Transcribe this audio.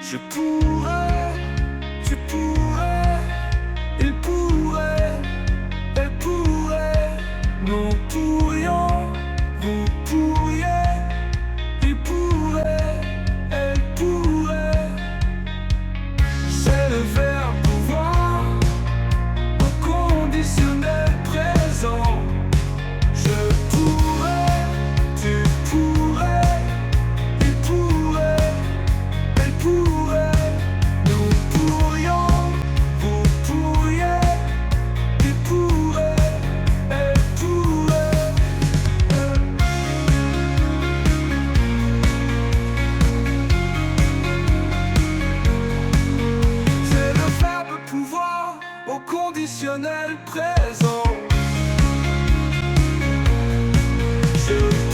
Je pourrais, tu pourrais, il pourrait, elle pourrait, nous pourrions, vous pourriez, il pourrait, elle pourrait. C'est le verbe pouvoir au conditionnel présent. Je pourrais, tu pourrais, il pourrait, elle pourrait, nous pourrions, vous pourriez, il pourrait, elle pourrait. C'est le verbe pouvoir au conditionnel présent. Je